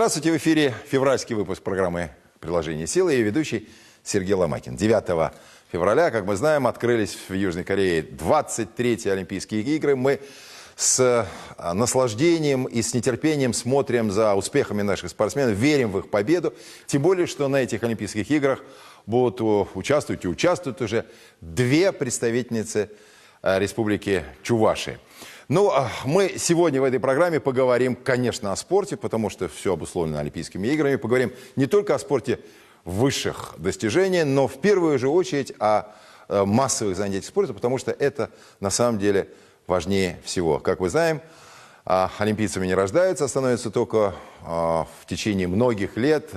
Здравствуйте, в эфире февральский выпуск программы «Приложение силы» и ведущий Сергей Ломакин. 9 февраля, как мы знаем, открылись в Южной Корее 23-е Олимпийские игры. Мы с наслаждением и с нетерпением смотрим за успехами наших спортсменов, верим в их победу. Тем более, что на этих Олимпийских играх будут участвовать и участвуют уже две представительницы Республики Чувашия. Ну, мы сегодня в этой программе поговорим, конечно, о спорте, потому что все обусловлено Олимпийскими играми. Поговорим не только о спорте высших достижений, но в первую же очередь о массовых занятиях спорта, потому что это на самом деле важнее всего. Как мы знаем, олимпийцами не рождаются, а становятся только в течение многих лет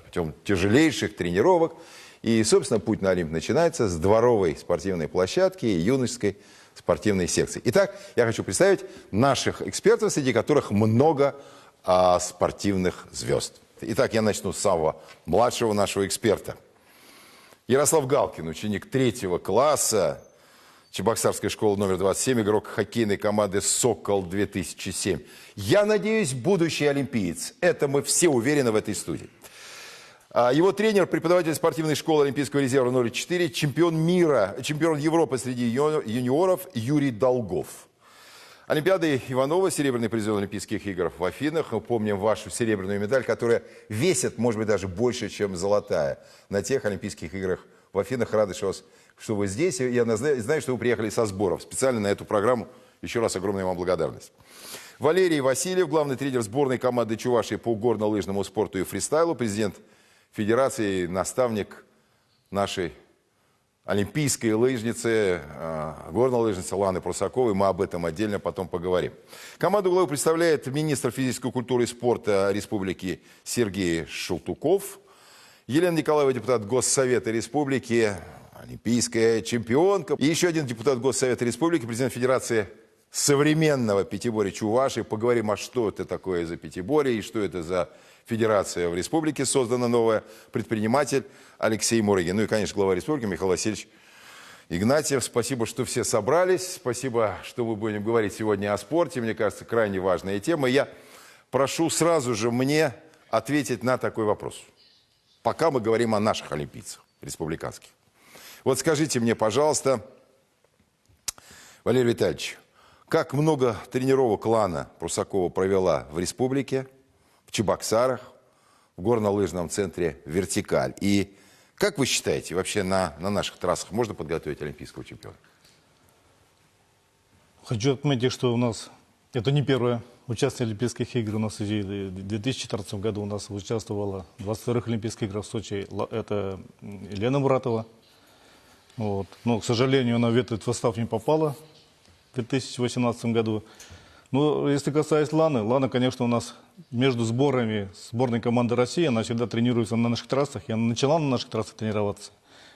путем тяжелейших тренировок. И, собственно, путь на Олимп начинается с дворовой спортивной площадки и юношеской спортивной секции. Итак, я хочу представить наших экспертов, среди которых много спортивных звезд. Итак, я начну с самого младшего нашего эксперта. Ярослав Галкин, ученик 3 класса Чебоксарской школы номер 27, игрок хоккейной команды «Сокол-2007». Я надеюсь, будущий олимпиец. Это мы все уверены в этой студии. Его тренер, преподаватель спортивной школы Олимпийского резерва номер 4, чемпион мира, чемпион Европы среди юниоров Юрий Долгов. Олимпиада Иванова, серебряный призер Олимпийских игр в Афинах. Мы помним вашу серебряную медаль, которая весит, может быть, даже больше, чем золотая. На тех Олимпийских играх в Афинах. Рады, что вы здесь. Я знаю, что вы приехали со сборов. Специально на эту программу. Еще раз огромная вам благодарность. Валерий Васильев, главный тренер сборной команды Чувашии по горно-лыжному спорту и фристайлу, президент Федерации, наставник нашей олимпийской лыжницы, горнолыжницы Ланы Прусаковой. Мы об этом отдельно потом поговорим. Команду главу представляет министр физической культуры и спорта Республики Сергей Шелтуков. Елена Николаева, депутат Госсовета Республики, олимпийская чемпионка. И еще один депутат Госсовета Республики, президент Федерации современного пятиборья Чувашии. Поговорим, а что это такое за пятиборье и что это за федерация в республике, создана новая, предприниматель Алексей Мурыгин. Ну и, конечно, глава республики Михаил Васильевич Игнатьев. Спасибо, что все собрались. Спасибо, что мы будем говорить сегодня о спорте. Мне кажется, крайне важная тема. Я прошу сразу же мне ответить на такой вопрос. Пока мы говорим о наших олимпийцах республиканских. Вот скажите мне, пожалуйста, Валерий Витальевич, как много тренировок Лана Прусакова провела в республике, в Чебоксарах, в горнолыжном центре «Вертикаль». И как вы считаете, вообще на наших трассах можно подготовить олимпийского чемпиона? Хочу отметить, что у нас это не первое участие в Олимпийских играх. У нас в 2014 году у нас участвовала в 22-х Олимпийских играх в Сочи. Это Елена Муратова. Вот. Но, к сожалению, она в этот состав не попала в 2018 году. Но если касаясь Ланы, конечно, у нас между сборами, сборной команды России, она всегда тренируется на наших трассах. И она начала на наших трассах тренироваться.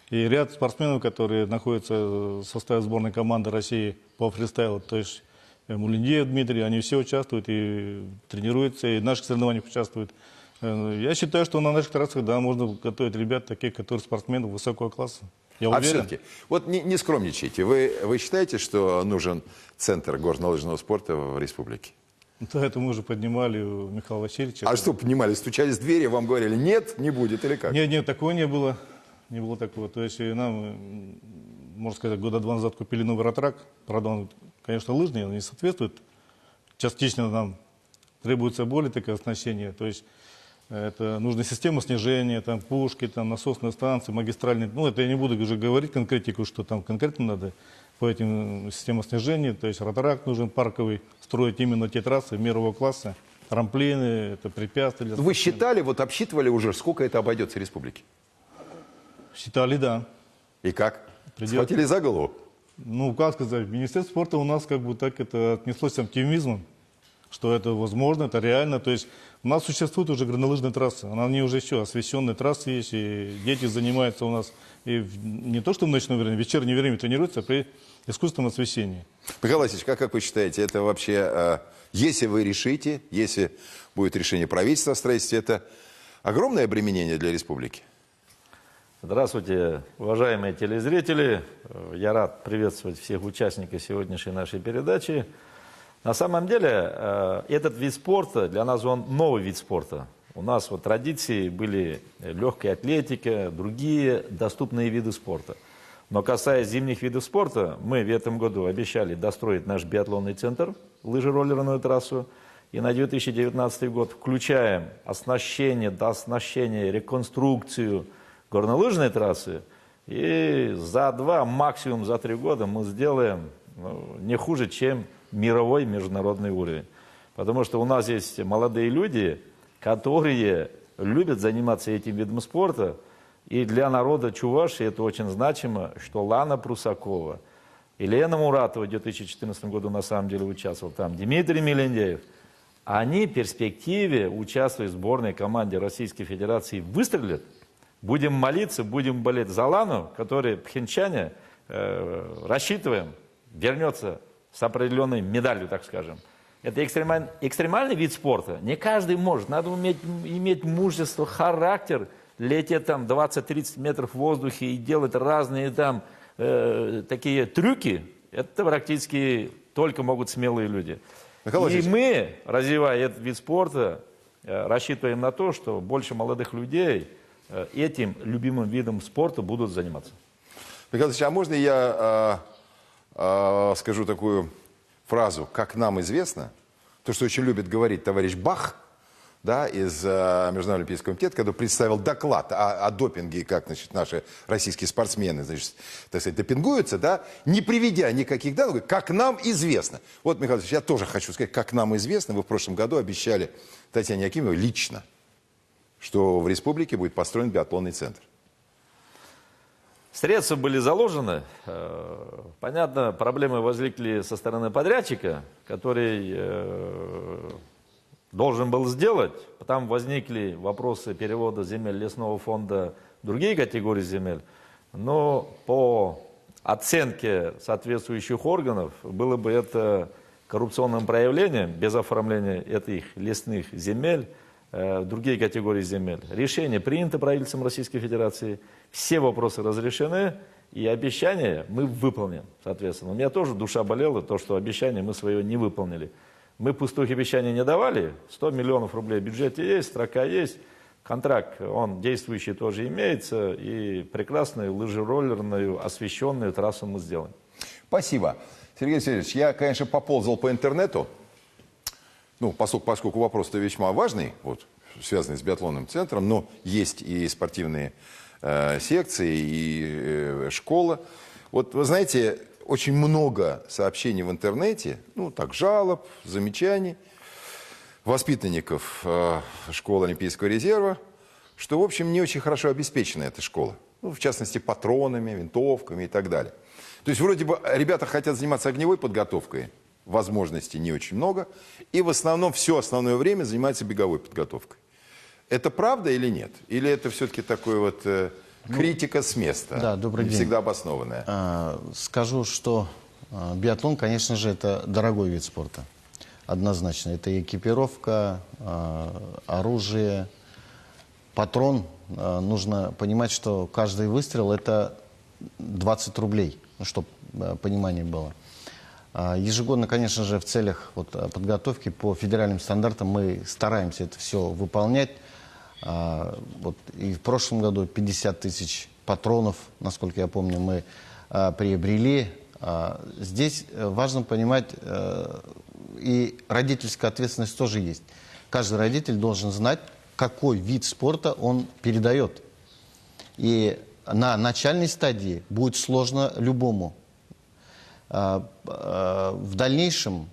И ряд спортсменов, которые находятся в составе сборной команды России по фристайлу, то есть Мулиндеев Дмитрий, они все участвуют и тренируются, и в наших соревнованиях участвуют. Я считаю, что на наших трассах, да, можно готовить ребят, таких, которые спортсмены высокого класса. Я уверен. все-таки, вот не скромничайте. Вы считаете, что нужен центр горнолыжного спорта в республике? Да, это мы уже поднимали у Михаила Васильевича. А что поднимали? Стучались в двери, вам говорили, нет, не будет или как? Нет, такого не было. Не было такого. То есть нам, можно сказать, года 2 назад купили новый ротрак. Правда, он, конечно, лыжный, он не соответствует. Частично нам требуется более такое оснащение. То есть это нужна система снижения, там пушки, там насосные станции, магистральные. Ну, это я не буду уже говорить конкретику, что там конкретно надо по этим системам снижения. То есть роторак нужен парковый, строить именно те трассы мирового класса. Трамплины, это препятствия. Вы считали, вот обсчитывали уже, сколько это обойдется республике? Считали, да. И как? Схватили за голову? Ну, как сказать, Министерство спорта у нас как бы так это отнеслось с оптимизмом, что это возможно, это реально. То есть у нас существует уже горнолыжная трасса, они уже еще освещенные трассы есть, и дети занимаются у нас и не то что в ночное время, в вечернее время тренируются при искусственном освещении. Михаил Васильевич, как вы считаете, это вообще, если вы решите, если будет решение правительства о строительстве, это огромное обременение для республики? Здравствуйте, уважаемые телезрители. Я рад приветствовать всех участников сегодняшней нашей передачи. На самом деле, этот вид спорта, для нас он новый вид спорта. у нас вот традиции были легкая атлетика, другие доступные виды спорта. Но касаясь зимних видов спорта, мы в этом году обещали достроить наш биатлонный центр, лыжероллерную трассу. И на 2019 год включаем оснащение, дооснащение, реконструкцию горнолыжной трассы. И за 2, максимум за 3 года мы сделаем не хуже, чем мировой международный уровень. Потому что у нас есть молодые люди, которые любят заниматься этим видом спорта. И для народа Чувашии это очень значимо, что Лана Прусакова и Лена Муратова в 2014 году на самом деле участвовал там, Дмитрий Мелендеев. Они в перспективе, участвуя в сборной команде Российской Федерации, выстрелят. Будем молиться, будем болеть за Лану, который пхенчане, рассчитываем, вернется с определенной медалью, так скажем. Это экстремальный вид спорта. Не каждый может. Надо иметь мужество, характер, лететь там 20-30 метров в воздухе и делать разные там такие трюки. Это практически только могут смелые люди. И мы, развивая этот вид спорта, рассчитываем на то, что больше молодых людей этим любимым видом спорта будут заниматься. Михаил Ильич, а можно я скажу такую фразу, как нам известно, то, что очень любит говорить товарищ Бах, да, из Международного олимпийского комитета, когда представил доклад о допинге, как, значит, наши российские спортсмены, значит, так сказать, допингуются, да, не приведя никаких данных, как нам известно. Вот, Михаил Ильич, я тоже хочу сказать, как нам известно, вы в прошлом году обещали Татьяне Якимовой лично, что в республике будет построен биатлонный центр. Средства были заложены. Понятно, проблемы возникли со стороны подрядчика, который должен был сделать. Там возникли вопросы перевода земель лесного фонда в другие категории земель. Но по оценке соответствующих органов было бы это коррупционным проявлением без оформления этих лесных земель в другие категории земель. Решение принято правительством Российской Федерации. Все вопросы разрешены, и обещания мы выполним, соответственно. У меня тоже душа болела, то, что обещание мы свое не выполнили. Мы пустых обещаний не давали, 100 миллионов рублей в бюджете есть, строка есть, контракт, он действующий тоже имеется, и прекрасную лыжероллерную освещенную трассу мы сделаем. Спасибо. Сергей Сергеевич, я, конечно, поползал по интернету, ну, поскольку вопрос-то весьма важный, вот, связанный с биатлонным центром, но есть и спортивные секции, и школа. Вот, вы знаете, очень много сообщений в интернете, ну, так, жалоб, замечаний воспитанников школы Олимпийского резерва, что, в общем, не очень хорошо обеспечена эта школа. Ну, в частности, патронами, винтовками и так далее. То есть, вроде бы, ребята хотят заниматься огневой подготовкой, возможностей не очень много, и в основном все основное время занимаются беговой подготовкой. Это правда или нет? Или это все-таки такой вот критика с места, да, добрый день. Всегда обоснованная? Скажу, что биатлон, конечно же, это дорогой вид спорта. Однозначно. Это экипировка, оружие, патрон. Нужно понимать, что каждый выстрел – это 20 рублей, чтобы понимание было. Ежегодно, конечно же, в целях вот, подготовки по федеральным стандартам мы стараемся это все выполнять. Вот, и в прошлом году 50 тысяч патронов, насколько я помню, мы приобрели. Здесь важно понимать, и родительская ответственность тоже есть. Каждый родитель должен знать, какой вид спорта он передает. И на начальной стадии будет сложно любому. В дальнейшем,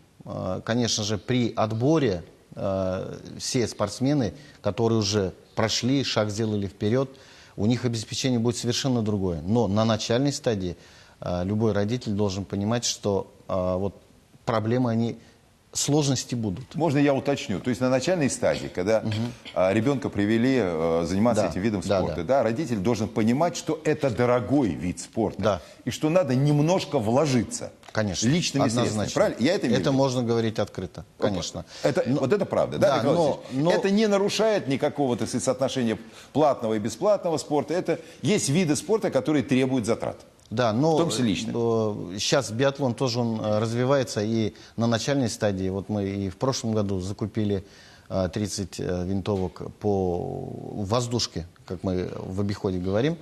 конечно же, при отборе все спортсмены, которые уже прошли, шаг сделали вперед, у них обеспечение будет совершенно другое. Но на начальной стадии любой родитель должен понимать, что вот проблемы, они, сложности будут. Можно я уточню? То есть на начальной стадии, когда ребенка привели заниматься этим видом спорта, да, родитель должен понимать, что это дорогой вид спорта, и что надо немножко вложиться. Конечно. Личными средствами. Правильно? Я это имею в виду? Это можно говорить открыто, конечно. Вот это правда, да, Михаил Васильевич? Это не нарушает никакого, так сказать, соотношения платного и бесплатного спорта. Это есть виды спорта, которые требуют затрат. Да, но в том числе лично. Сейчас биатлон тоже он развивается, и на начальной стадии, вот мы и в прошлом году закупили 30 винтовок по воздушке, как мы в обиходе говорим.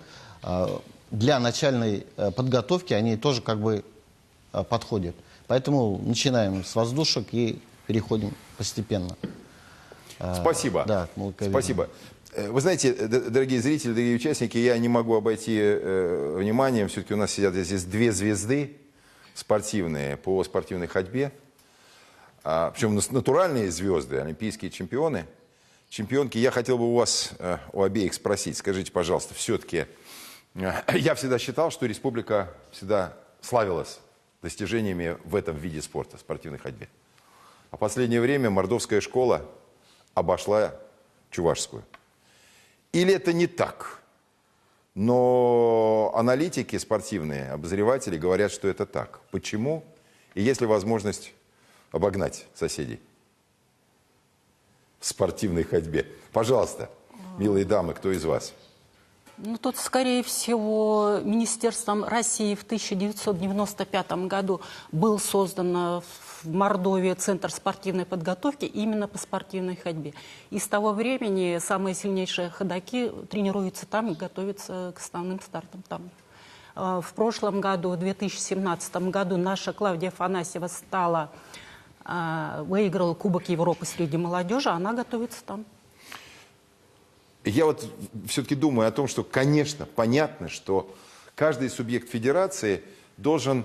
Для начальной подготовки они тоже как бы подходят. Поэтому начинаем с воздушек и переходим постепенно. Спасибо. Да, спасибо. Вы знаете, дорогие зрители, дорогие участники, я не могу обойти вниманием, все-таки у нас сидят здесь две звезды спортивные по спортивной ходьбе. Причем натуральные звезды, олимпийские чемпионы, чемпионки. Я хотел бы у вас, у обеих спросить, скажите, пожалуйста, все-таки, я всегда считал, что республика всегда славилась достижениями в этом виде спорта, спортивной ходьбе. А в последнее время мордовская школа обошла чувашскую. Или это не так? Но аналитики спортивные, обозреватели говорят, что это так. Почему? И есть ли возможность обогнать соседей в спортивной ходьбе? Пожалуйста, милые дамы, кто из вас? Ну, тут, скорее всего, Министерством России в 1995 году был создан в Мордовии Центр спортивной подготовки именно по спортивной ходьбе. И с того времени самые сильнейшие ходоки тренируются там и готовятся к основным стартам там. В прошлом году, в 2017 году, наша Клавдия Афанасьева выиграла Кубок Европы среди молодежи, она готовится там. Я вот все-таки думаю о том, что, конечно, понятно, что каждый субъект федерации должен,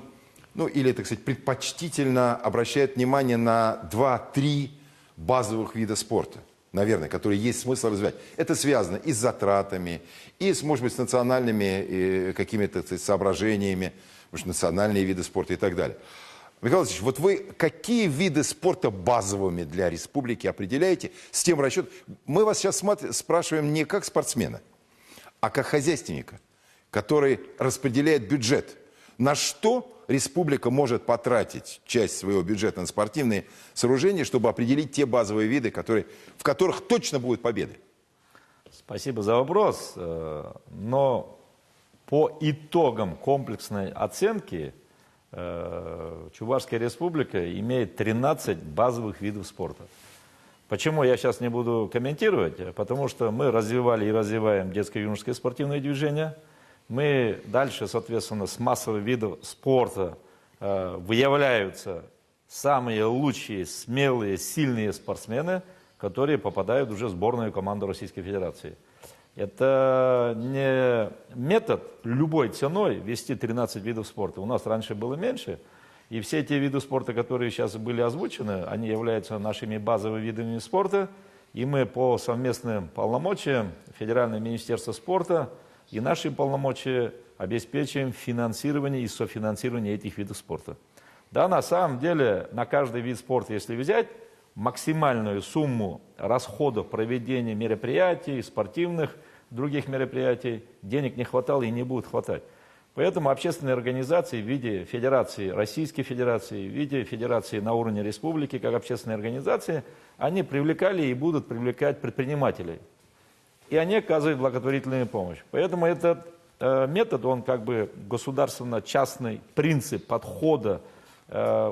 ну или, так сказать, предпочтительно обращает внимание на 2-3 базовых вида спорта, наверное, которые есть смысл развивать. Это связано и с затратами, и, может быть, с национальными какими-то соображениями, потому что национальные виды спорта и так далее. Михаил Васильевич, вот вы какие виды спорта базовыми для республики определяете с тем расчетом? Мы вас сейчас спрашиваем не как спортсмена, а как хозяйственника, который распределяет бюджет. На что республика может потратить часть своего бюджета на спортивные сооружения, чтобы определить те базовые виды, в которых точно будут победы? Спасибо за вопрос. Но по итогам комплексной оценки Чувашская республика имеет 13 базовых видов спорта. Почему я сейчас не буду комментировать? Потому что мы развивали и развиваем детско-юношеское спортивное движение. Мы дальше, соответственно, с массовых видов спорта выявляются самые лучшие, смелые, сильные спортсмены, которые попадают уже в сборную команду Российской Федерации. Это не метод любой ценой вести 13 видов спорта. У нас раньше было меньше. И все эти виды спорта, которые сейчас были озвучены, они являются нашими базовыми видами спорта. И мы по совместным полномочиям Федерального министерства спорта и наши полномочия обеспечиваем финансирование и софинансирование этих видов спорта. Да, на самом деле, на каждый вид спорта, если взять, максимальную сумму расходов проведения мероприятий, спортивных, других мероприятий, денег не хватало и не будет хватать. Поэтому общественные организации в виде Федерации, Российской Федерации, в виде Федерации на уровне республики, как общественные организации, они привлекали и будут привлекать предпринимателей. И они оказывают благотворительную помощь. Поэтому этот метод, он как бы государственно-частный принцип подхода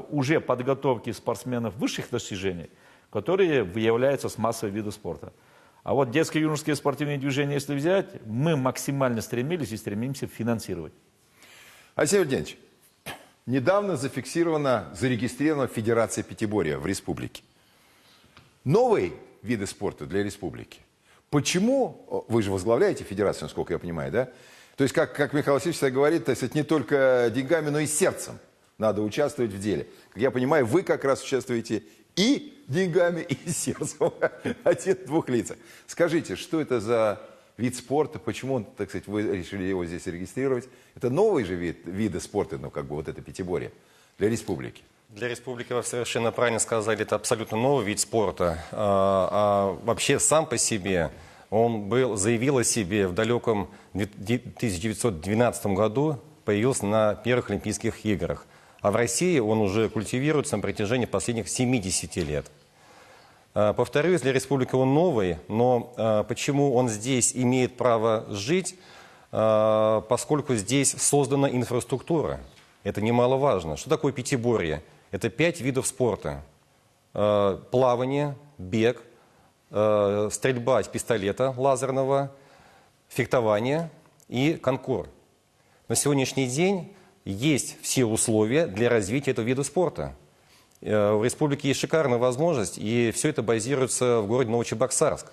уже подготовки спортсменов высших достижений, которые выявляются с массовых видов спорта. А вот детско-юношеские спортивные движения, если взять, мы максимально стремились и стремимся финансировать. Алексей Владимирович, недавно зарегистрирована Федерация пятиборья в республике. Новые виды спорта для республики. Почему? Вы же возглавляете федерацию, насколько я понимаю, да? То есть, как Михаил Васильевич всегда говорит, то есть, не только деньгами, но и сердцем надо участвовать в деле. Как я понимаю, вы как раз участвуете и деньгами, и сердцем. Один в двух лицах. Скажите, что это за вид спорта? Почему, так сказать, вы решили его здесь регистрировать? Это новый же виды спорта, ну, как бы вот это пятиборье для республики. Для республики, вы совершенно правильно сказали, это абсолютно новый вид спорта. Вообще сам по себе он заявил о себе в далеком 1912 году, появился на первых Олимпийских играх. А в России он уже культивируется на протяжении последних 70 лет. Повторюсь, для республики он новый, но почему он здесь имеет право жить? Поскольку здесь создана инфраструктура. Это немаловажно. Что такое пятиборье? Это 5 видов спорта. Плавание, бег, стрельба из пистолета лазерного, фехтование и конкур. На сегодняшний день есть все условия для развития этого вида спорта. В республике есть шикарная возможность, и все это базируется в городе Новочебоксарск.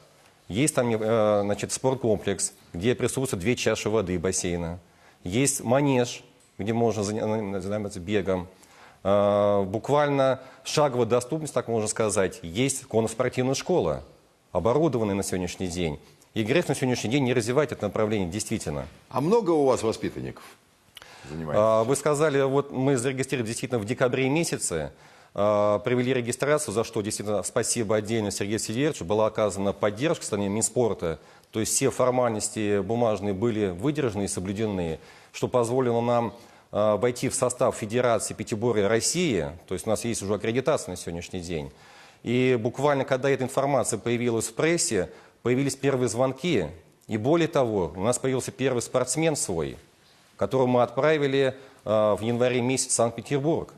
Есть там значит, спорткомплекс, где присутствуют 2 чаши воды и бассейна. Есть манеж, где можно заниматься бегом. Буквально шаговая доступность, так можно сказать. Есть конно-спортивная школа, оборудованная на сегодняшний день. И грех на сегодняшний день не развивать это направление действительно. А много у вас воспитанников занимается? Вы сказали, вот мы зарегистрировали действительно в декабре месяце, провели регистрацию, за что действительно спасибо отдельно Сергею Сильверовичу. Была оказана поддержка со стороны Минспорта. То есть все формальности бумажные были выдержаны и соблюдены, что позволило нам войти в состав Федерации Пятиборья России. То есть у нас есть уже аккредитация на сегодняшний день. И буквально, когда эта информация появилась в прессе, появились первые звонки. И более того, у нас появился первый спортсмен свой, которого мы отправили в январе месяце в Санкт-Петербург.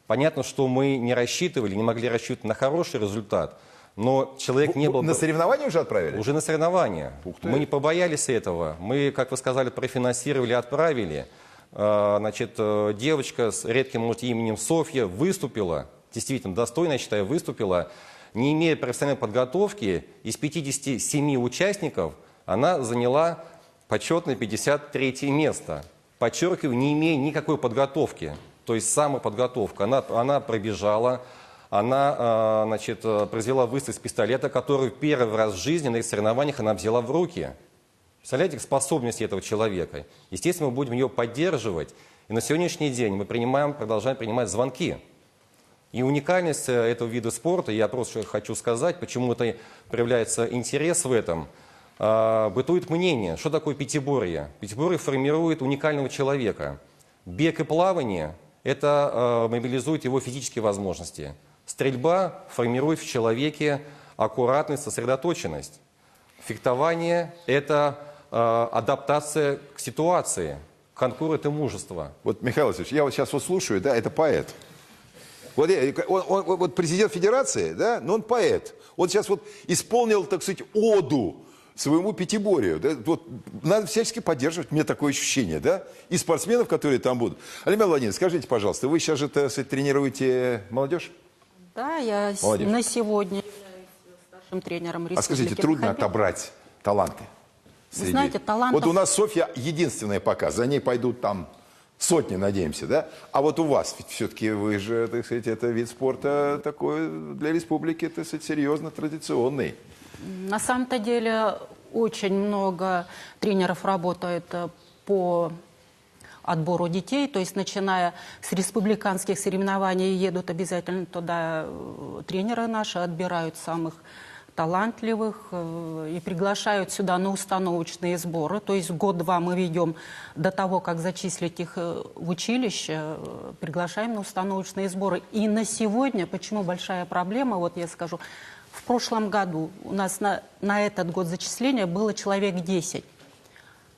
Понятно, что мы не рассчитывали, не могли рассчитывать на хороший результат, но человек не был... На соревнования уже отправили? Уже на соревнования. Мы не побоялись этого. Мы, как вы сказали, профинансировали, отправили. Значит, девочка с редким, может, именем Софья выступила, действительно достойно, я считаю, выступила. Не имея профессиональной подготовки, из 57 участников она заняла почетное 53 место. Подчеркиваю, не имея никакой подготовки. То есть самоподготовка. Она пробежала, она значит, произвела выстрел с пистолета, который первый раз в жизни на этих соревнованиях она взяла в руки. Представляете способности этого человека? Естественно, мы будем ее поддерживать. И на сегодняшний день мы продолжаем принимать звонки. И уникальность этого вида спорта, я просто хочу сказать, почему это проявляется интерес в этом. Бытует мнение, что такое пятиборье. Пятиборье формирует уникального человека. Бег и плавание – это мобилизует его физические возможности. Стрельба формирует в человеке аккуратность, сосредоточенность. Фехтование – это адаптация к ситуации. Конкур – это мужество. Вот, Михаил Васильевич, я вот сейчас вот слушаю, да, это поэт. Вот, вот президент Федерации, да, но он поэт. Он сейчас вот исполнил, так сказать, оду своему пятиборью. Да? Вот, надо всячески поддерживать, у меня такое ощущение, да, и спортсменов, которые там будут. Алимел Владимирович, скажите, пожалуйста, вы сейчас же, так сказать, тренируете молодежь? Да, я Молодежь. на сегодня являюсь старшим тренером республики. А скажите, трудно отобрать таланты? Вы знаете, талантов... Вот у нас Софья единственная пока, за ней пойдут там сотни, надеемся, да? А вот у вас, ведь все-таки вы же, так сказать, это вид спорта такой для республики, так сказать, серьезно традиционный. На самом-то деле очень много тренеров работает по отбору детей, то есть начиная с республиканских соревнований едут обязательно туда тренеры наши, отбирают самых талантливых и приглашают сюда на установочные сборы. То есть год-два мы ведем до того, как зачислить их в училище, приглашаем на установочные сборы. И на сегодня, почему большая проблема, вот я скажу, в прошлом году у нас на этот год зачисления было человек 10.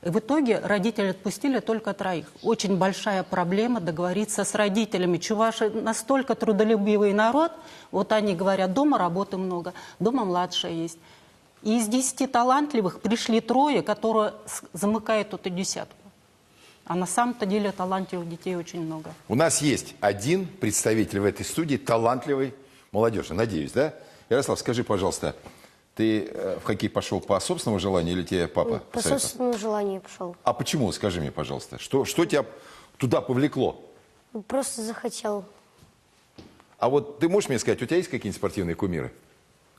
И в итоге родители отпустили только 3. Очень большая проблема договориться с родителями. Чуваши настолько трудолюбивый народ, вот они говорят, дома работы много, дома младшая есть. И из 10 талантливых пришли 3, которые замыкают эту десятку. А на самом-то деле талантливых детей очень много. У нас есть один представитель в этой студии талантливой молодежи, надеюсь, да? Ярослав, скажи, пожалуйста, ты в хоккей пошел по собственному желанию или тебе папа По посоветовал? собственному желанию пошел. А почему, скажи мне, пожалуйста, что тебя туда повлекло? Просто захотел. А вот ты можешь мне сказать, у тебя есть какие-нибудь спортивные кумиры?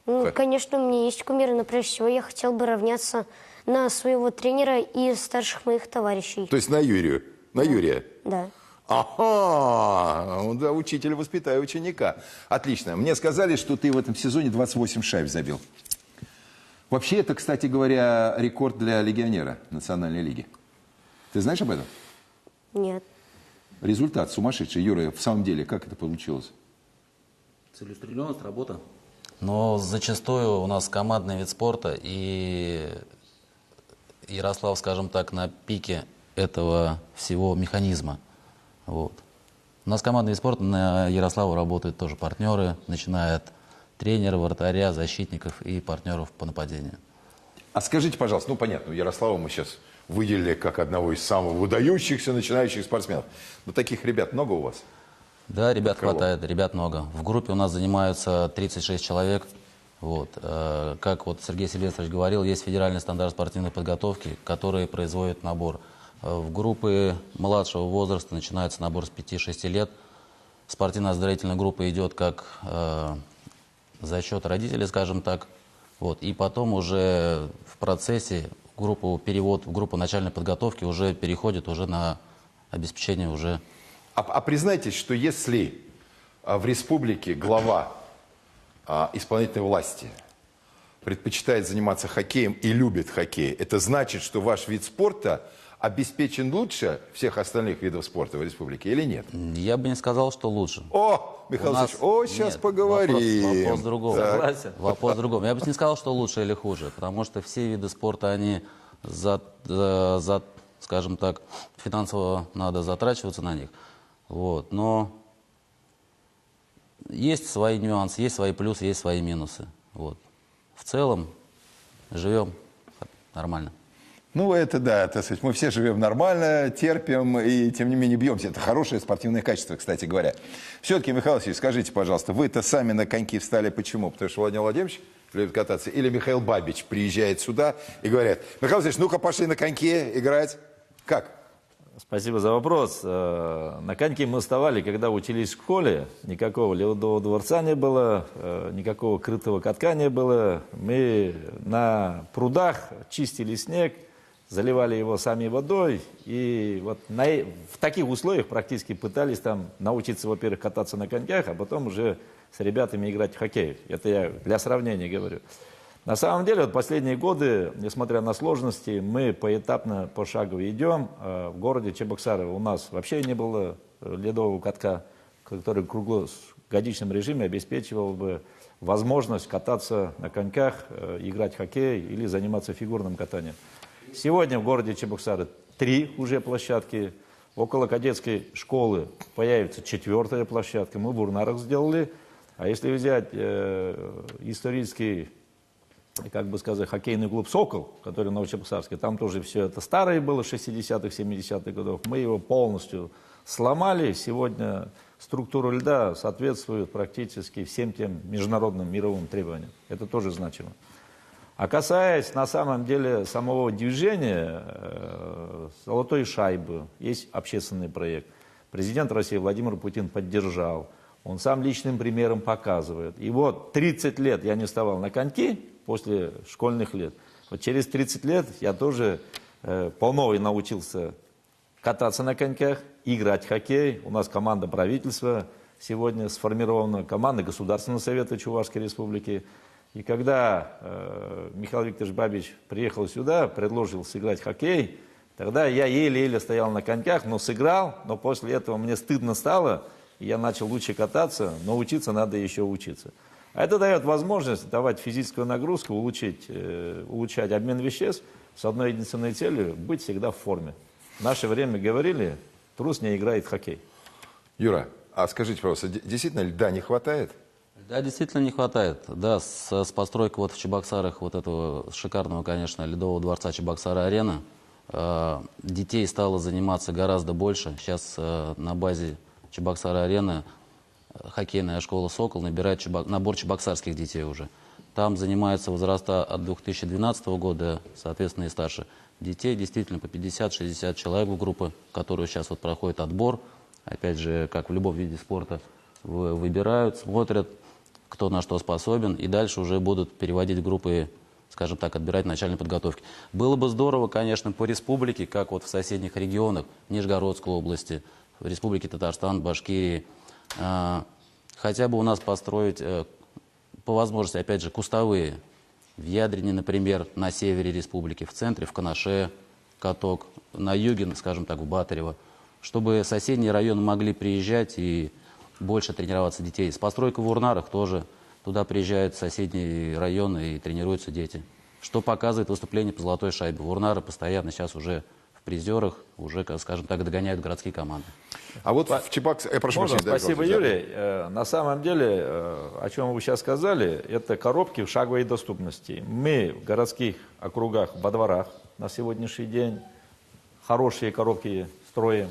Ну, конечно, у меня есть кумиры, но прежде всего я хотел бы равняться на своего тренера и старших моих товарищей. То есть на Юрия? На Юрия? Да. Ага, ну да, учитель, воспитая ученика. Отлично. Мне сказали, что ты в этом сезоне 28 шайб забил. Вообще, это, кстати говоря, рекорд для легионера Национальной лиги. Ты знаешь об этом? Нет. Результат сумасшедший. Юра, в самом деле, как это получилось? Целеустремленность, работа. Но зачастую у нас командный вид спорта, и Ярослав, скажем так, на пике этого всего механизма. Вот. У нас командный вид спорта, на Ярославу работают тоже партнеры, начиная от тренера, вратаря, защитников и партнеров по нападению. А скажите, пожалуйста, ну понятно, Ярослава мы сейчас выделили как одного из самых выдающихся начинающих спортсменов. Но таких ребят много у вас? Да, ребят Кого? хватает, ребят много. В группе у нас занимаются 36 человек. Вот. Как вот Сергей Сильвестрович говорил, есть федеральный стандарт спортивной подготовки, который производит набор. В группы младшего возраста начинается набор с 5-6 лет. Спортивно-оздоровительная группа идет как за счет родителей, скажем так. Вот. И потом уже в процессе перевод в группу начальной подготовки уже переходит уже на обеспечение уже. А признайтесь, что если в республике глава исполнительной власти предпочитает заниматься хоккеем и любит хоккей, это значит, что ваш вид спорта обеспечен лучше всех остальных видов спорта в республике или нет? Я бы не сказал, что лучше. О, Михаил Алексеевич, сейчас Нет, поговорим. Вопрос другом. Согласен. Вопрос другом. Я бы не сказал, что лучше или хуже, потому что все виды спорта, они, скажем так, финансово надо затрачиваться на них. Вот. Но есть свои нюансы, есть свои плюсы, есть свои минусы. Вот. В целом живем нормально. Ну, это да, так сказать, мы все живем нормально, терпим и, тем не менее, бьемся. Это хорошее спортивное качество, кстати говоря. Все-таки, Михаил Васильевич, скажите, пожалуйста, вы-то сами на коньки встали почему? Потому что Владимир Владимирович любит кататься? Или Михаил Бабич приезжает сюда и говорят: Михаил Васильевич, ну-ка пошли на коньки играть? Как? Спасибо за вопрос. На коньки мы вставали, когда учились в школе. Никакого Ледового дворца не было, никакого крытого катка не было. Мы на прудах чистили снег, заливали его сами водой. И вот в таких условиях практически пытались там научиться, во-первых, кататься на коньках, а потом уже с ребятами играть в хоккей. Это я для сравнения говорю. На самом деле, вот последние годы, несмотря на сложности, мы поэтапно, пошагово идем. В городе Чебоксарово у нас вообще не было ледового катка, который в круглогодичном режиме обеспечивал бы возможность кататься на коньках, играть в хоккей или заниматься фигурным катанием. Сегодня в городе Чебоксары 3 уже площадки. Около кадетской школы появится 4-я площадка. Мы в Урнарах сделали. А если взять исторический, как бы сказать, хоккейный клуб «Сокол», который в Новочебоксарске, там тоже все это старое было, 60-х, 70-х годов. Мы его полностью сломали. Сегодня структура льда соответствует практически всем тем международным мировым требованиям. Это тоже значимо. А касаясь, на самом деле, самого движения «Золотой шайбы», есть общественный проект. Президент России Владимир Путин поддержал. Он сам личным примером показывает. И вот 30 лет я не вставал на коньки после школьных лет. Вот через 30 лет я тоже по новой научился кататься на коньках, играть в хоккей. У нас команда правительства сегодня сформирована, команда Государственного совета Чувашской республики. И когда Михаил Викторович Бабич приехал сюда, предложил сыграть в хоккей, тогда я еле-еле стоял на коньках, но сыграл, но после этого мне стыдно стало, и я начал лучше кататься, но учиться надо еще учиться. А это дает возможность давать физическую нагрузку, улучшать обмен веществ с одной единственной целью – быть всегда в форме. В наше время говорили, трус не играет в хоккей. Юра, а скажите, пожалуйста, действительно льда не хватает? Да, действительно не хватает. Да, с постройкой вот в Чебоксарах вот этого шикарного, конечно, ледового дворца Чебоксары-Арена детей стало заниматься гораздо больше. Сейчас на базе Чебоксары-Арены хоккейная школа «Сокол» набирает набор чебоксарских детей уже. Там занимаются возраста от 2012 года, соответственно, и старше. Детей действительно по 50-60 человек в группы, которые сейчас вот проходит отбор. Опять же, как в любом виде спорта, выбирают, смотрят, кто на что способен, и дальше уже будут переводить группы, скажем так, отбирать начальной подготовки. Было бы здорово, конечно, по республике, как вот в соседних регионах, в Нижегородской области, в Республике Татарстан, Башкирии, хотя бы у нас построить, по возможности, опять же, кустовые. В Ядрине, например, на севере республики, в центре, в Канаше, каток, на юге, скажем так, в Батарево, чтобы соседние районы могли приезжать и больше тренироваться детей. С постройкой в Урнарах тоже туда приезжают соседние районы и тренируются дети. Что показывает выступление по «Золотой шайбе». В Урнары постоянно сейчас уже, в призерах уже, скажем так, догоняют городские команды. А вот в Чебоксарах... Можно? Спасибо, Юрий. На самом деле, о чем вы сейчас сказали, это коробки в шаговой доступности. Мы в городских округах, во дворах на сегодняшний день хорошие коробки строим.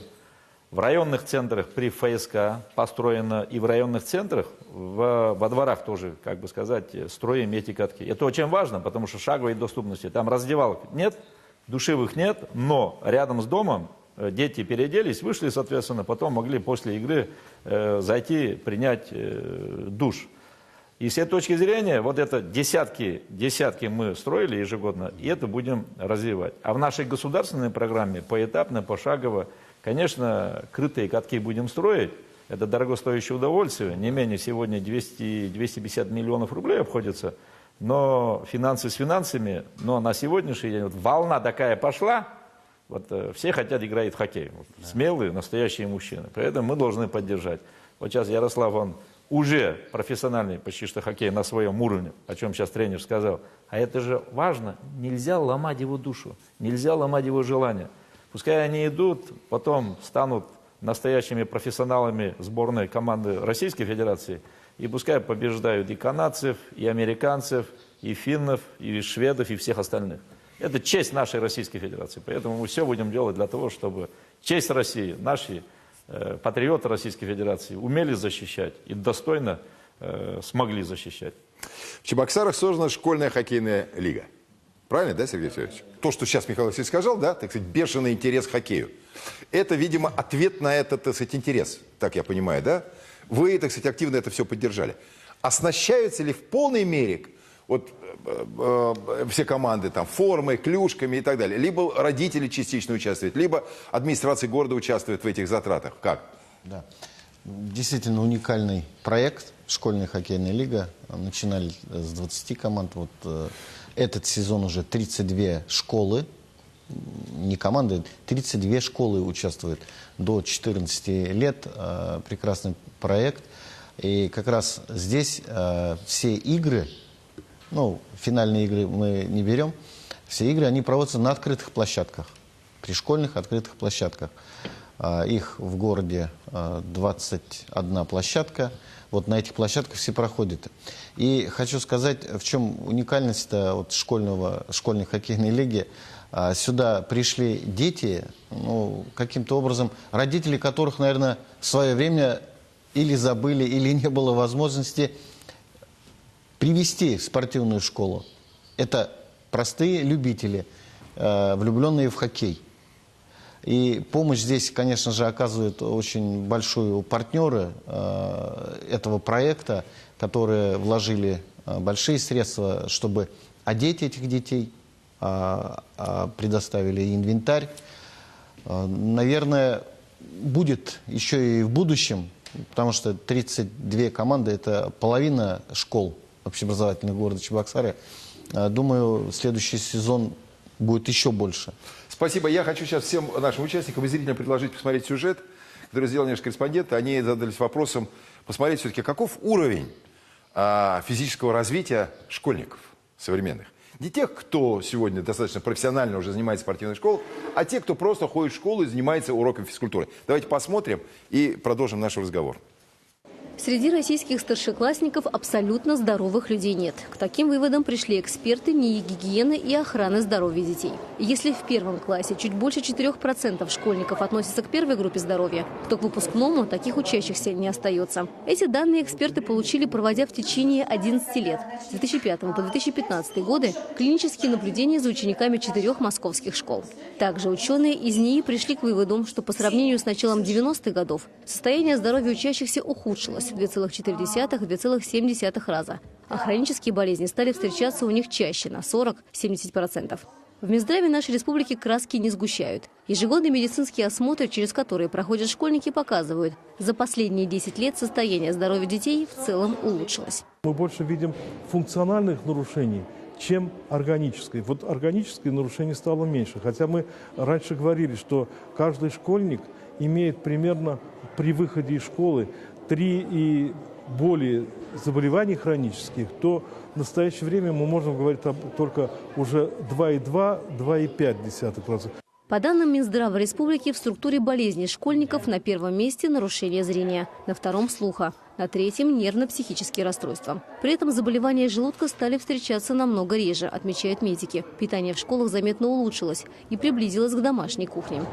В районных центрах при ФСК построено, и в районных центрах, во дворах тоже, как бы сказать, строим эти катки. Это очень важно, потому что шаговой доступности. Там раздевалок нет, душевых нет, но рядом с домом дети переоделись, вышли, соответственно, потом могли после игры зайти, принять душ. И с этой точки зрения, вот это десятки мы строили ежегодно, и это будем развивать. А в нашей государственной программе поэтапно, пошагово, конечно, крытые катки будем строить. Это дорогостоящее удовольствие. Не менее сегодня 200-250 миллионов рублей обходится. Но финансы с финансами. Но на сегодняшний день вот волна такая пошла. Вот, все хотят играть в хоккей. Вот, смелые, настоящие мужчины. Поэтому мы должны поддержать. Вот сейчас Ярослав, он уже профессиональный почти что хоккей на своем уровне, о чем сейчас тренер сказал. А это же важно. Нельзя ломать его душу. Нельзя ломать его желание. Пускай они идут, потом станут настоящими профессионалами сборной команды Российской Федерации, и пускай побеждают и канадцев, и американцев, и финнов, и шведов, и всех остальных. Это честь нашей Российской Федерации, поэтому мы все будем делать для того, чтобы честь России, наши патриоты Российской Федерации умели защищать и достойно смогли защищать. В Чебоксарах создана школьная хоккейная лига. Правильно, да, Сергей Алексеевич? То, что сейчас Михаил Алексеевич сказал, да, так сказать, бешеный интерес к хоккею. Это, видимо, ответ на этот, так сказать, интерес, так я понимаю, да? Вы, так сказать, активно это все поддержали. Оснащаются ли в полной мере вот, все команды там формой, клюшками и так далее? Либо родители частично участвуют, либо администрация города участвует в этих затратах. Как? Да. Действительно уникальный проект «Школьная хоккейная лига». Начинали с 20 команд. Вот, этот сезон уже 32 школы, не команды, 32 школы участвуют до 14 лет. Прекрасный проект. И как раз здесь все игры, ну, финальные игры мы не берем, все игры, они проводятся на открытых площадках, при школьных открытых площадках. Их в городе 21 площадка. Вот на этих площадках все проходят. И хочу сказать, в чем уникальность вот школьной хоккейной лиги. Сюда пришли дети, ну, каким-то образом, родители которых, наверное, в свое время или забыли, или не было возможности привести в спортивную школу. Это простые любители, влюбленные в хоккей. И помощь здесь, конечно же, оказывают очень большую партнеры этого проекта, которые вложили большие средства, чтобы одеть этих детей, предоставили инвентарь. Наверное, будет еще и в будущем, потому что 32 команды – это половина школ общеобразовательных города Чебоксары. Думаю, следующий сезон будет еще больше. Спасибо. Я хочу сейчас всем нашим участникам и зрителям предложить посмотреть сюжет, который сделал наш корреспондент. Они задались вопросом посмотреть все-таки, каков уровень физического развития школьников современных. Не тех, кто сегодня достаточно профессионально уже занимается спортивной школой, а те, кто просто ходит в школу и занимается уроком физкультуры. Давайте посмотрим и продолжим наш разговор. Среди российских старшеклассников абсолютно здоровых людей нет. К таким выводам пришли эксперты НИИ гигиены и охраны здоровья детей. Если в первом классе чуть больше 4% школьников относятся к первой группе здоровья, то к выпускному таких учащихся не остается. Эти данные эксперты получили, проводя в течение 11 лет, с 2005 по 2015 годы, клинические наблюдения за учениками 4 московских школ. Также ученые из НИИ пришли к выводу, что по сравнению с началом 90-х годов состояние здоровья учащихся ухудшилось в 2,4-2,7 раза, а хронические болезни стали встречаться у них чаще, на 40-70%. В Минздраве нашей республики краски не сгущают. Ежегодные медицинские осмотры, через которые проходят школьники, показывают, за последние 10 лет состояние здоровья детей в целом улучшилось. Мы больше видим функциональных нарушений, чем органической. Вот органическое нарушение стало меньше. Хотя мы раньше говорили, что каждый школьник имеет примерно при выходе из школы 3 и более заболеваний хронических, то в настоящее время мы можем говорить только уже 2,2-2,5%. По данным Минздрава республики, в структуре болезней школьников на первом месте нарушение зрения, на втором – слуха, на третьем – нервно-психические расстройства. При этом заболевания желудка стали встречаться намного реже, отмечают медики. Питание в школах заметно улучшилось и приблизилось к домашней кухне.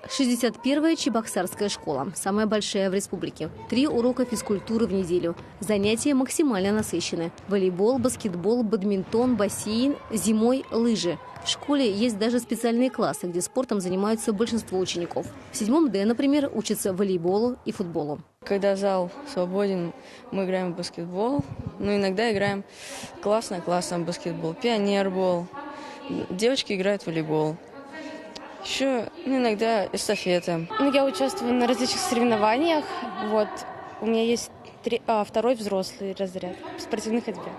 61-я Чебоксарская школа, самая большая в республике. 3 урока физкультуры в неделю. Занятия максимально насыщены. Волейбол, баскетбол, бадминтон, бассейн, зимой лыжи. В школе есть даже специальные классы, где спортом занимаются большинство учеников. В 7 Д, например, учатся волейболу и футболу. Когда зал свободен, мы играем в баскетбол. Но иногда играем классно в баскетбол. Пионербол. Девочки играют в волейбол. Еще иногда эстафета. Я участвую на различных соревнованиях. Вот. У меня есть 2-й взрослый разряд в спортивной ходьбе.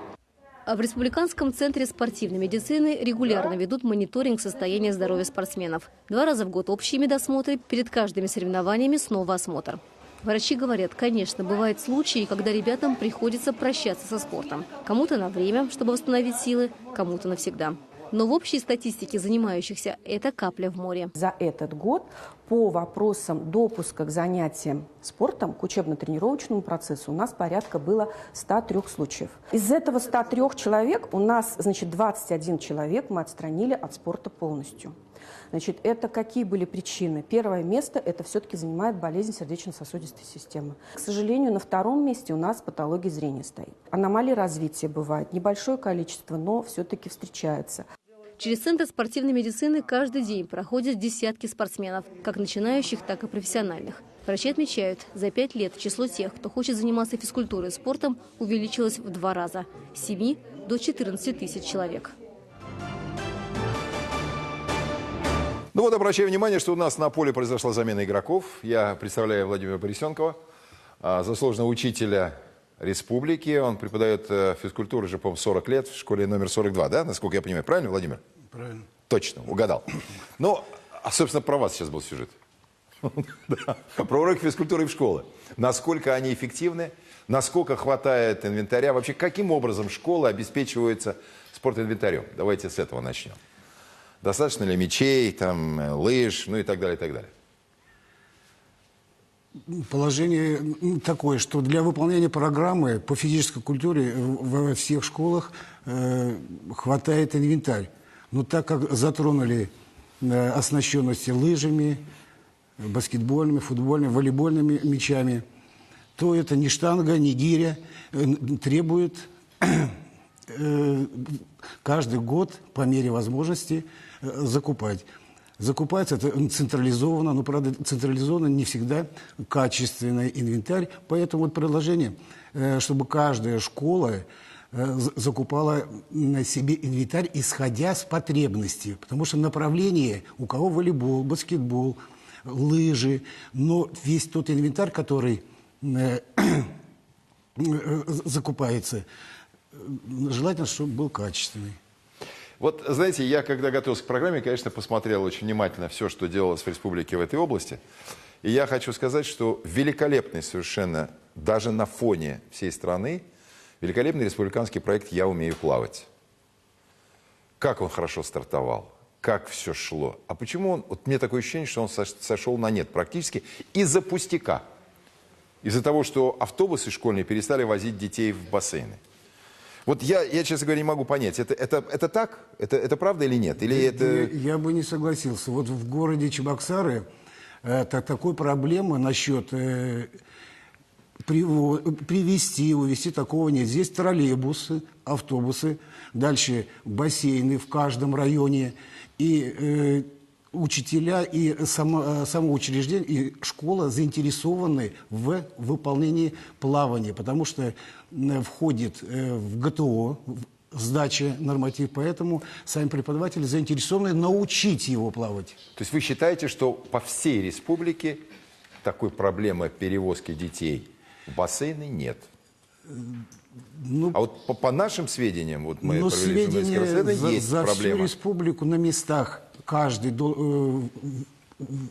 А в Республиканском центре спортивной медицины регулярно ведут мониторинг состояния здоровья спортсменов. 2 раза в год общие медосмотры, перед каждыми соревнованиями снова осмотр. Врачи говорят, конечно, бывают случаи, когда ребятам приходится прощаться со спортом. Кому-то на время, чтобы восстановить силы, кому-то навсегда. Но в общей статистике занимающихся это капля в море. За этот год по вопросам допуска к занятиям спортом, к учебно-тренировочному процессу у нас порядка было 103 случаев. Из этого 103 человек у нас, 21 человек мы отстранили от спорта полностью. Это какие были причины? Первое место это все-таки занимает болезнь сердечно-сосудистой системы. К сожалению, на 2-м месте у нас патология зрения стоит. Аномалии развития бывает небольшое количество, но все-таки встречается. Через Центр спортивной медицины каждый день проходят десятки спортсменов, как начинающих, так и профессиональных. Врачи отмечают, за 5 лет число тех, кто хочет заниматься физкультурой и спортом, увеличилось в 2 раза – с 7 до 14 тысяч человек. Ну вот, обращаю внимание, что у нас на поле произошла замена игроков. Я представляю Владимира Борисенкова, заслуженного учителя республики. Он преподает физкультуру уже, по-моему, 40 лет в школе номер 42, да? Насколько я понимаю. Правильно, Владимир? Правильно. Точно, угадал. Ну, собственно, про вас сейчас был сюжет. Про уроки физкультуры в школе. Насколько они эффективны, насколько хватает инвентаря. Вообще, каким образом школа обеспечивается спортинвентарем? Давайте с этого начнем. Достаточно ли мячей, лыж, ну и так далее, и так далее? Положение такое, что для выполнения программы по физической культуре во всех школах хватает инвентарь. Но так как затронули оснащенности лыжами, баскетбольными, футбольными, волейбольными мячами, то это ни штанга, ни гиря требует каждый год по мере возможности закупать. Закупается это централизованно, но, правда, централизованно не всегда качественный инвентарь. Поэтому предложение, чтобы каждая школа закупала на себе инвентарь, исходя с потребностей. Потому что направление, у кого волейбол, баскетбол, лыжи, но весь тот инвентарь, который закупается, желательно, чтобы был качественный. Вот, знаете, я, когда готовился к программе, конечно, посмотрел очень внимательно все, что делалось в республике в этой области. И я хочу сказать, что великолепный совершенно, даже на фоне всей страны, великолепный республиканский проект «Я умею плавать». Как он хорошо стартовал, как все шло. А почему он, вот мне такое ощущение, что он сошел на нет практически из-за пустяка. Из-за того, что автобусы школьные перестали возить детей в бассейны. Вот я, честно говоря, не могу понять, это так? Это правда или нет? Или это... Я бы не согласился. Вот в городе Чебоксары такой проблемы насчет привезти, увезти такого нет. Здесь троллейбусы, автобусы, дальше бассейны в каждом районе. И учителя, и само учреждение, и школа заинтересованы в выполнении плавания, потому что входит в ГТО, сдача норматив, поэтому сами преподаватели заинтересованы научить его плавать. То есть вы считаете, что по всей республике такой проблемы перевозки детей в бассейны нет? Ну, а вот по нашим сведениям, вот мы провели журналистское расследование, есть за проблема. Всю республику на местах каждый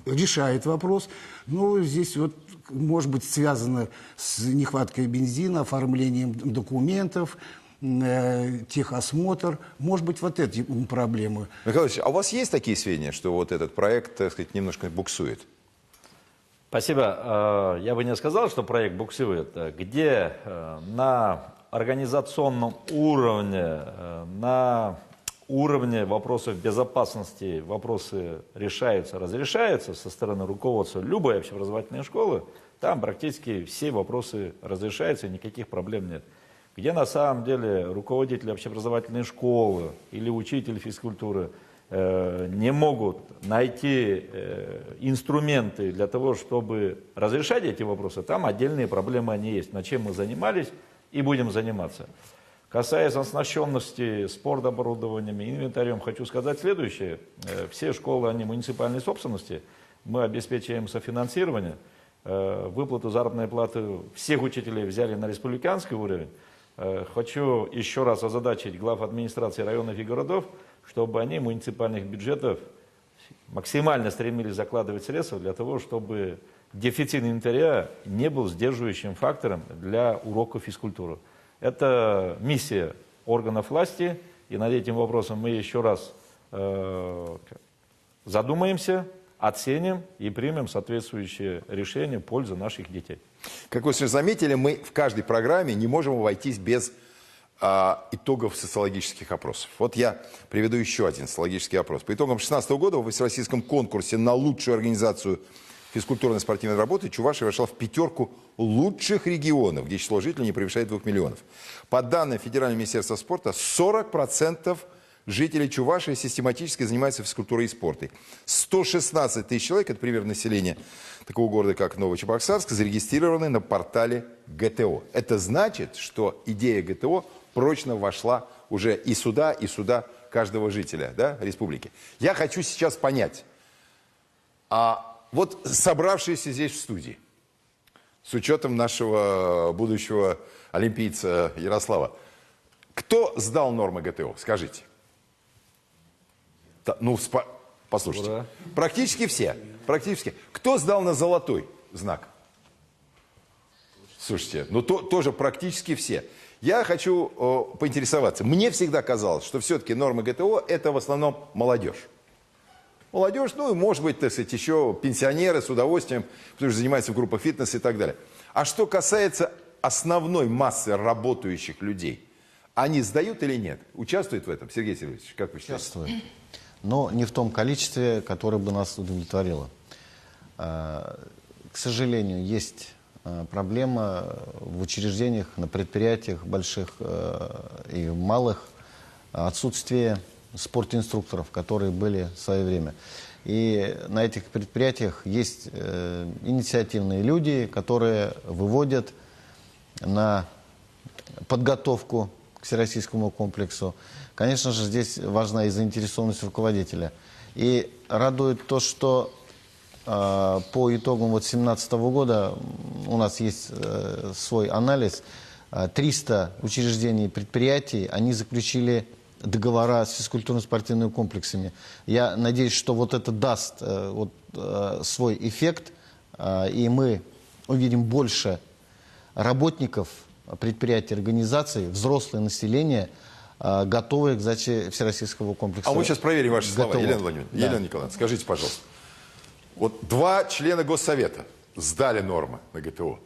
решает вопрос. Но здесь вот может быть связано с нехваткой бензина, оформлением документов. техосмотр. Может быть, вот эти проблемы. Михаил Ильич, а у вас есть такие сведения, что вот этот проект, так сказать, немножко буксует? Спасибо. Я бы не сказал, что проект буксует. Где на организационном уровне, на уровне вопросов безопасности вопросы решаются, разрешаются со стороны руководства любой общеобразовательной школы, там практически все вопросы разрешаются, никаких проблем нет. Где на самом деле руководитель общеобразовательной школы или учитель физкультуры не могут найти инструменты для того, чтобы разрешать эти вопросы, там отдельные проблемы они есть, над чем мы занимались и будем заниматься. Касаясь оснащенности спортоборудованием и инвентарем, хочу сказать следующее. Все школы, они муниципальной собственности, мы обеспечиваем софинансирование, выплату заработной платы всех учителей взяли на республиканский уровень. Хочу еще раз озадачить глав администрации районов и городов, чтобы они муниципальных бюджетов максимально стремились закладывать средства для того, чтобы дефицит инвентаря не был сдерживающим фактором для уроков физкультуры. Это миссия органов власти, и над этим вопросом мы еще раз задумаемся, оценим и примем соответствующее решение в пользу наших детей. Как вы заметили, мы в каждой программе не можем обойтись без итогов социологических опросов. Вот я приведу еще один социологический опрос. По итогам 2016 года в всероссийском конкурсе на лучшую организацию физкультурной спортивной работы Чувашия вошла в пятерку лучших регионов, где число жителей не превышает 2 миллионов. По данным Федерального министерства спорта, 40% жителей Чувашии систематически занимаются физкультурой и спортом. 116 тысяч человек, это примерно население такого города, как Новочебоксарск, зарегистрированы на портале ГТО. Это значит, что идея ГТО прочно вошла уже и сюда каждого жителя, да, республики. Я хочу сейчас понять, вот собравшиеся здесь в студии, с учетом нашего будущего олимпийца Ярослава, кто сдал нормы ГТО? Скажите. Ну, послушайте. Ура. Практически все. Практически. Кто сдал на золотой знак? Слушайте, ну тоже практически все. Я хочу поинтересоваться. Мне всегда казалось, что все-таки нормы ГТО это в основном молодежь. Молодежь, ну и может быть, так сказать, еще пенсионеры с удовольствием, потому что занимаются в группах фитнеса и так далее. А что касается основной массы работающих людей, они сдают или нет? Участвуют в этом? Сергей Сергеевич, как вы считаете? Участвуют. Но не в том количестве, которое бы нас удовлетворило. К сожалению, есть проблема в учреждениях, на предприятиях больших и малых, отсутствие спортинструкторов, которые были в свое время. И на этих предприятиях есть инициативные люди, которые выводят на подготовку к всероссийскому комплексу. Конечно же, здесь важна и заинтересованность руководителя. И радует то, что по итогам 2017 года у нас есть свой анализ. 300 учреждений и предприятий, они заключили договора с физкультурно-спортивными комплексами. Я надеюсь, что вот это даст свой эффект, и мы увидим больше работников предприятий, организаций, взрослое население, готовые к сдаче всероссийского комплекса. А мы сейчас проверим ваши слова, Елена Владимировна. Да. Елена Николаевна, скажите, пожалуйста. Вот 2 члена Госсовета сдали нормы на ГТО.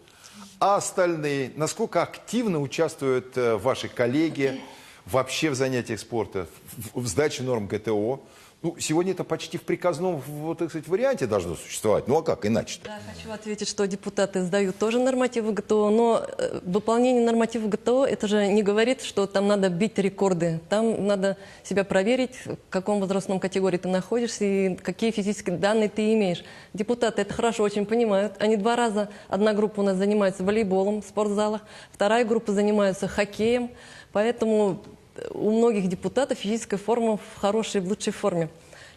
А остальные, насколько активно участвуют ваши коллеги вообще в занятиях спорта, в сдаче норм ГТО? Ну, сегодня это почти в приказном, так сказать, варианте должно существовать. Ну, а как иначе-то? Да, хочу ответить, что депутаты сдают тоже нормативы ГТО, но выполнение нормативов ГТО, это же не говорит, что там надо бить рекорды. Там надо себя проверить, в каком возрастном категории ты находишься и какие физические данные ты имеешь. Депутаты это хорошо очень понимают. Они 2 раза, одна группа у нас занимается волейболом в спортзалах, вторая группа занимается хоккеем, поэтому у многих депутатов физическая форма в хорошей, в лучшей форме.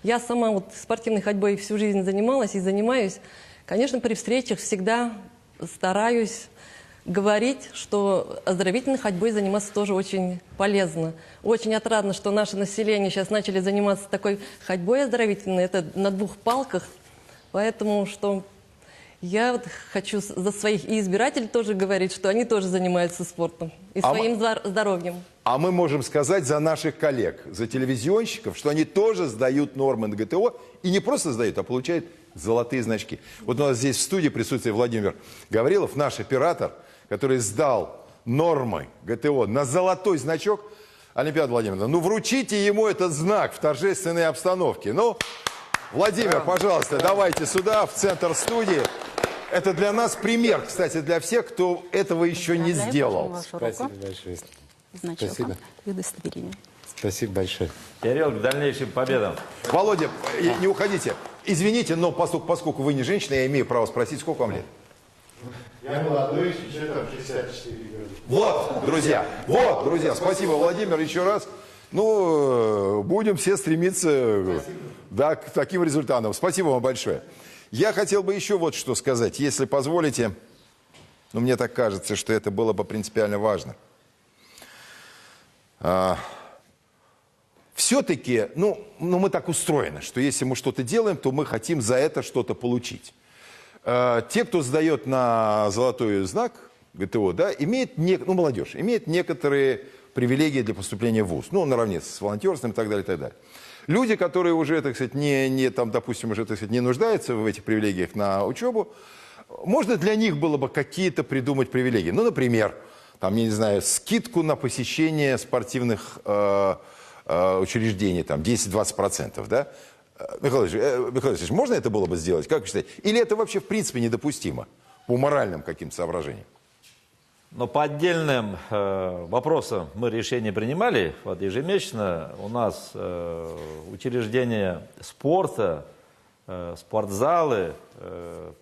Я сама вот спортивной ходьбой всю жизнь занималась и занимаюсь. Конечно, при встречах всегда стараюсь говорить, что оздоровительной ходьбой заниматься тоже очень полезно. Очень отрадно, что наше население сейчас начали заниматься такой ходьбой оздоровительной. Это на 2 палках. Поэтому что Я вот хочу за своих и избирателей тоже говорить, что они тоже занимаются спортом и своим здоровьем. А мы можем сказать за наших коллег, за телевизионщиков, что они тоже сдают нормы на ГТО, и не просто сдают, а получают золотые значки. Вот у нас здесь в студии присутствует Владимир Гаврилов, наш оператор, который сдал нормы ГТО на золотой значок. Олимпиада Владимировна, ну вручите ему этот знак в торжественной обстановке. Ну, Владимир, пожалуйста, давайте сюда, в центр студии. Это для нас пример, кстати, для всех, кто этого еще не сделал. Спасибо большое. Значок и удостоверение. Спасибо большое. Кирилл, к дальнейшим победам. Володя, не уходите. Извините, но поскольку вы не женщина, я имею право спросить, сколько вам лет? Я молодой, сейчас там 64 года. Вот, друзья, спасибо, Владимир, еще раз. Ну, будем все стремиться к таким результатам. Спасибо вам большое. Я хотел бы еще вот что сказать, если позволите. Но мне так кажется, что это было бы принципиально важно. Все-таки, мы так устроены, что если мы что-то делаем, то мы хотим за это что-то получить. Те, кто сдает на золотой знак ГТО, да, молодежь, имеет некоторые привилегии для поступления в ВУЗ, наравне с волонтерством и так далее, и так далее. Люди, которые уже, так сказать, допустим, уже, так сказать, не нуждаются в этих привилегиях на учебу, можно для них было бы какие-то придумать привилегии. Ну, например, там, я не знаю, скидку на посещение спортивных учреждений, там, 10-20%, да? Михаил Ильич, можно это было бы сделать? Как вы считаете? Или это вообще в принципе недопустимо по моральным каким-то соображениям? Но по отдельным вопросам мы решения принимали. Вот ежемесячно у нас учреждения спорта, спортзалы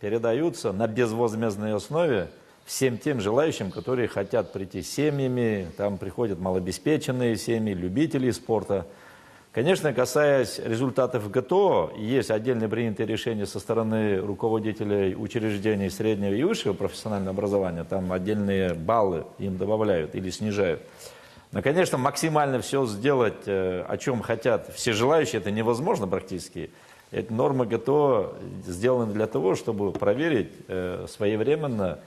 передаются на безвозмездной основе всем тем желающим, которые хотят прийти с семьями. Там приходят малообеспеченные семьи, любители спорта. Конечно, касаясь результатов ГТО, есть отдельно принятые решения со стороны руководителей учреждений среднего и высшего профессионального образования. Там отдельные баллы им добавляют или снижают. Но, конечно, максимально все сделать, о чем хотят все желающие, это невозможно практически. Эти нормы ГТО сделаны для того, чтобы проверить своевременно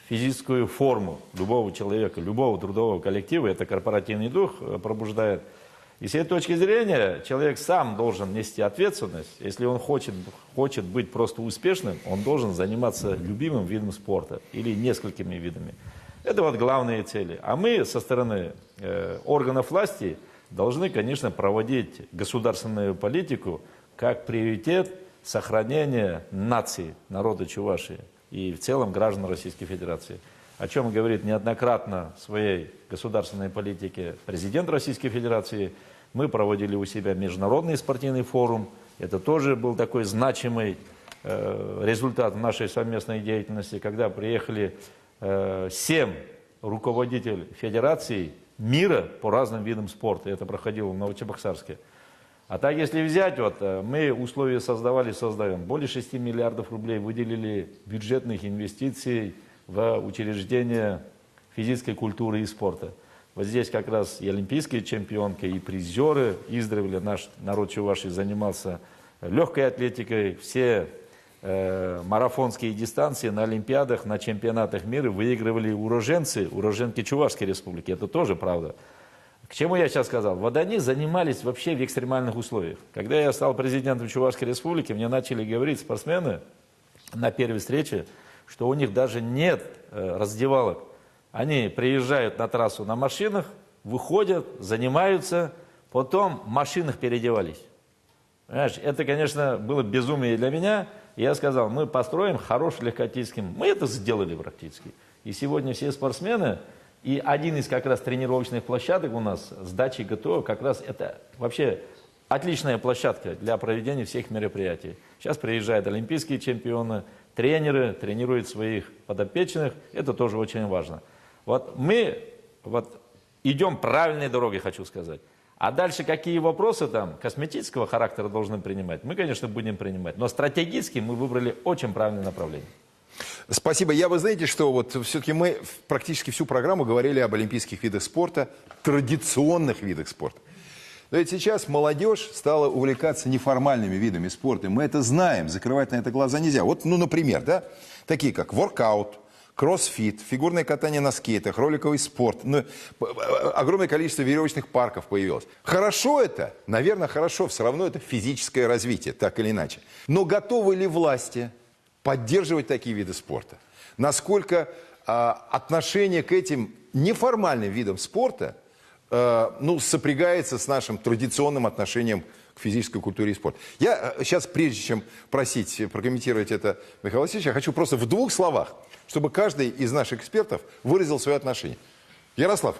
физическую форму любого человека, любого трудового коллектива. Это корпоративный дух пробуждает. И с этой точки зрения человек сам должен нести ответственность. Если он хочет быть просто успешным, он должен заниматься любимым видом спорта или несколькими видами. Это вот главные цели. А мы со стороны органов власти должны, конечно, проводить государственную политику как приоритет сохранения нации, народа Чувашии и в целом граждан Российской Федерации. О чем говорит неоднократно в своей государственной политике президент Российской Федерации. Мы проводили у себя международный спортивный форум. Это тоже был такой значимый результат нашей совместной деятельности, когда приехали 7 руководителей федераций мира по разным видам спорта. Это проходило в Новочебоксарске. А так, если взять, мы условия создаем. Более 6 миллиардов рублей выделили бюджетных инвестиций в учреждения физической культуры и спорта. Вот здесь как раз и олимпийские чемпионки, и призеры. Издревле наш народ Чувашии занимался легкой атлетикой. Все марафонские дистанции на олимпиадах, на чемпионатах мира выигрывали уроженки Чувашской республики. Это тоже правда. К чему я сейчас сказал? Вот они занимались вообще в экстремальных условиях. Когда я стал президентом Чувашской республики, мне начали говорить спортсмены на первой встрече, что у них даже нет раздевалок. Они приезжают на трассу на машинах, выходят, занимаются, потом в машинах переодевались. Понимаешь, это, конечно, было безумие для меня. И я сказал, мы построим хороший легкоатлетический. Мы это сделали практически. И сегодня все спортсмены, и один из как раз тренировочных площадок у нас с дачей ГТО, как раз это вообще отличная площадка для проведения всех мероприятий. Сейчас приезжают олимпийские чемпионы, тренеры, тренируют своих подопечных. Это тоже очень важно. Вот мы идем правильной дорогой, хочу сказать. А дальше какие вопросы там косметического характера должны принимать, мы, конечно, будем принимать. Но стратегически мы выбрали очень правильное направление. Спасибо. Вы знаете, что все-таки мы практически всю программу говорили об олимпийских видах спорта, традиционных видах спорта. Но ведь сейчас молодежь стала увлекаться неформальными видами спорта. Мы это знаем, закрывать на это глаза нельзя. Вот, ну, например, да, такие как воркаут, кроссфит, фигурное катание на скейтах, роликовый спорт. Ну, огромное количество веревочных парков появилось. Хорошо это? Наверное, хорошо. Все равно это физическое развитие, так или иначе. Но готовы ли власти поддерживать такие виды спорта? Насколько отношение к этим неформальным видам спорта ну, сопрягается с нашим традиционным отношением к физической культуре и спорту. Я сейчас, прежде чем просить прокомментировать это Михаила Васильевича, я хочу просто в двух словах, чтобы каждый из наших экспертов выразил свое отношение. Ярослав,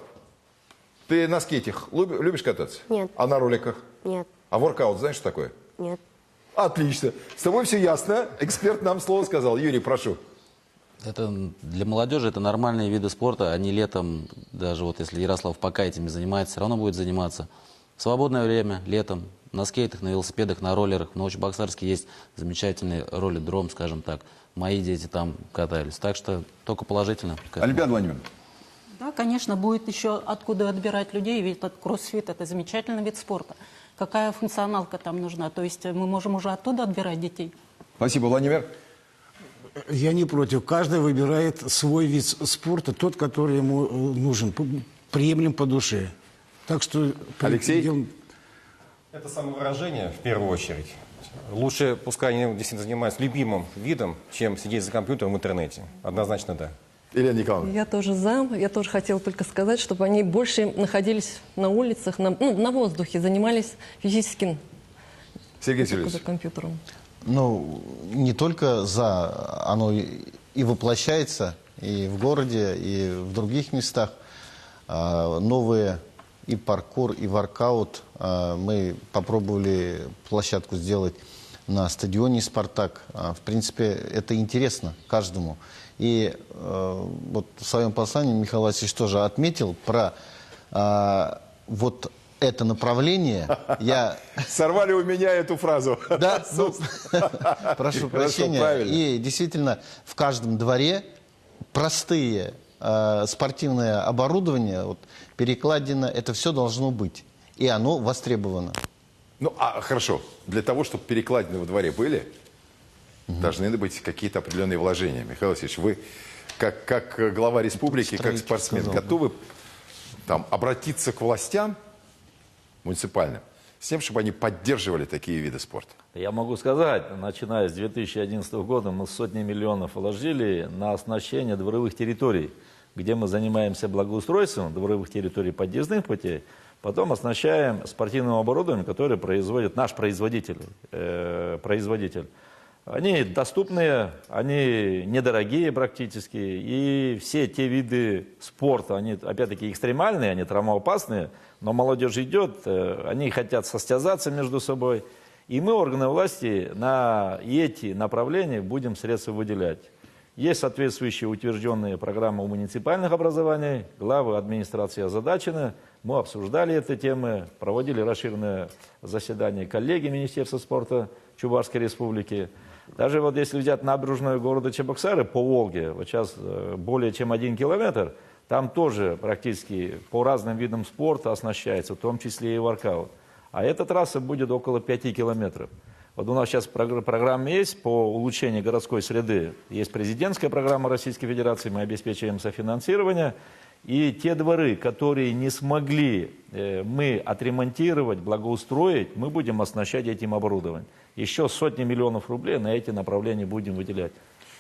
ты на скейтах любишь кататься? Нет. А на роликах? Нет. А воркаут знаешь, что такое? Нет. Отлично. С тобой все ясно. Эксперт нам слово сказал. Юрий, прошу. Это для молодежи это нормальные виды спорта. Они летом, даже вот если Ярослав пока этими занимается, все равно будет заниматься. В свободное время, летом, на скейтах, на велосипедах, на роллерах. В Новочебоксарске есть замечательный роллидром, скажем так. Мои дети там катались. Так что только положительно. Олимпиада Владимировна. Да, конечно, будет еще откуда отбирать людей, ведь этот кроссфит – это замечательный вид спорта. Какая функционалка там нужна? То есть мы можем уже оттуда отбирать детей. Спасибо, Владимир. Я не против. Каждый выбирает свой вид спорта, тот, который ему нужен, приемлем по душе. Так что... Алексей? Это самовыражение, в первую очередь. Лучше, пускай они действительно занимаются любимым видом, чем сидеть за компьютером в интернете. Однозначно да. Елена Николаевна. Я тоже за. Я тоже хотела только сказать, чтобы они больше находились на улицах, на воздухе, занимались физическим Сергей Сергеевич. за компьютером. Ну, не только за, оно и воплощается и в городе, и в других местах. Новые и паркур, и воркаут. Мы попробовали площадку сделать на стадионе «Спартак». В принципе, это интересно каждому. И вот в своем послании Михаил Васильевич тоже отметил про вот это направление. Сорвали у меня эту фразу. Да, прошу прощения. И действительно, в каждом дворе простые спортивное оборудование, вот, перекладина, это все должно быть. И оно востребовано. Ну, хорошо. Для того, чтобы перекладины во дворе были, должны быть какие-то определенные вложения. Михаил Васильевич, вы как глава республики, как спортсмен, готовы там обратиться к властям муниципальным с тем, чтобы они поддерживали такие виды спорта? Я могу сказать, начиная с 2011 года мы сотни миллионов вложили на оснащение дворовых территорий, где мы занимаемся благоустройством дворовых территорий подъездных путей, потом оснащаем спортивным оборудованием, которое производит наш производитель. Они доступные, они недорогие практически, и все те виды спорта, они опять-таки экстремальные, они травмоопасные, но молодежь идет, они хотят состязаться между собой, и мы, органы власти, на эти направления будем средства выделять. Есть соответствующие утвержденные программы муниципальных образований, главы администрации озадачены, мы обсуждали эти темы, проводили расширенное заседание коллеги Министерства спорта Чувашской Республики. Даже вот если взять набережную города Чебоксары по Волге, вот сейчас более чем 1 километр, там тоже практически по разным видам спорта оснащается, в том числе и воркаут. А эта трасса будет около 5 километров. Вот у нас сейчас программа есть по улучшению городской среды. Есть президентская программа Российской Федерации, мы обеспечиваем софинансирование. И те дворы, которые не смогли мы отремонтировать, благоустроить, мы будем оснащать этим оборудованием. Еще сотни миллионов рублей на эти направления будем выделять.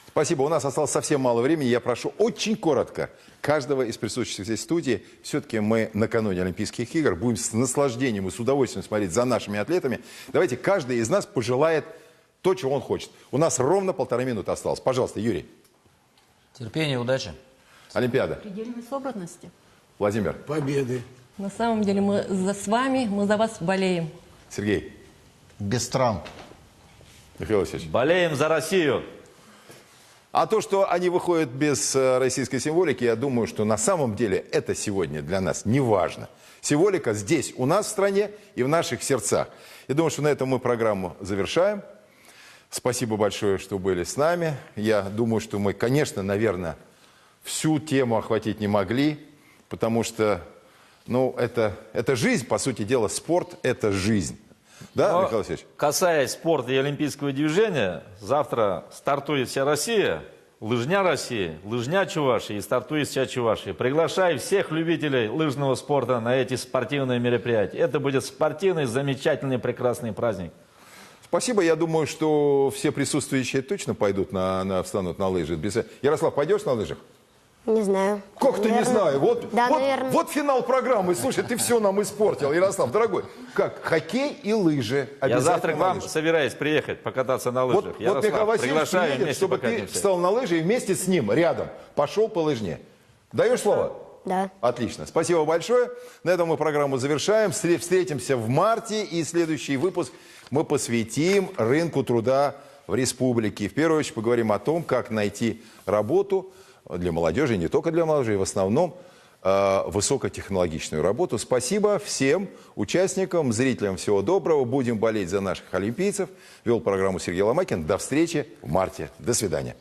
Спасибо. У нас осталось совсем мало времени. Я прошу очень коротко каждого из присутствующих здесь в студии. Все-таки мы накануне Олимпийских игр будем с наслаждением и с удовольствием смотреть за нашими атлетами. Давайте каждый из нас пожелает то, чего он хочет. У нас ровно 1,5 минуты осталось. Пожалуйста, Юрий. Терпения, удачи. Олимпиада. Предельной собранности. Владимир. Победы. На самом деле мы с вами, мы за вас болеем. Сергей. Без травм. Михаил Васильевич. Болеем за Россию. А то, что они выходят без российской символики, я думаю, что на самом деле это сегодня для нас не важно. Символика здесь, у нас в стране и в наших сердцах. Я думаю, что на этом мы программу завершаем. Спасибо большое, что были с нами. Я думаю, что мы, конечно, наверное, всю тему охватить не могли, потому что Ну, это жизнь, по сути дела, спорт – это жизнь. Да, Но, Михаил Васильевич? касаясь спорта и олимпийского движения, завтра стартует вся Россия, лыжня России, лыжня Чувашии и стартует вся Чувашия. Приглашаю всех любителей лыжного спорта на эти спортивные мероприятия. Это будет спортивный, замечательный, прекрасный праздник. Спасибо. Я думаю, что все присутствующие точно пойдут встанут на лыжи. Ярослав, пойдешь на лыжах? Не знаю. Как ты не знаю? Да, наверное. Вот финал программы. Слушай, ты все нам испортил. Ярослав, дорогой, как? Хоккей и лыжи. Я завтра к вам лыжах. собираюсь приехать покататься на лыжах. Вот Ярослав, Михаил Васильевич приглашаю, приедет, вместе чтобы ты покатимся. встал на лыжи и вместе с ним рядом пошел по лыжне. Даешь слово? Да. Отлично. Спасибо большое. На этом мы программу завершаем. Встретимся в марте. И следующий выпуск мы посвятим рынку труда в республике. В первую очередь поговорим о том, как найти работу для молодежи, не только для молодежи, в основном высокотехнологичную работу. Спасибо всем участникам, зрителям. Всего доброго. Будем болеть за наших олимпийцев. Вел программу Сергей Ломакин. До встречи в марте. До свидания.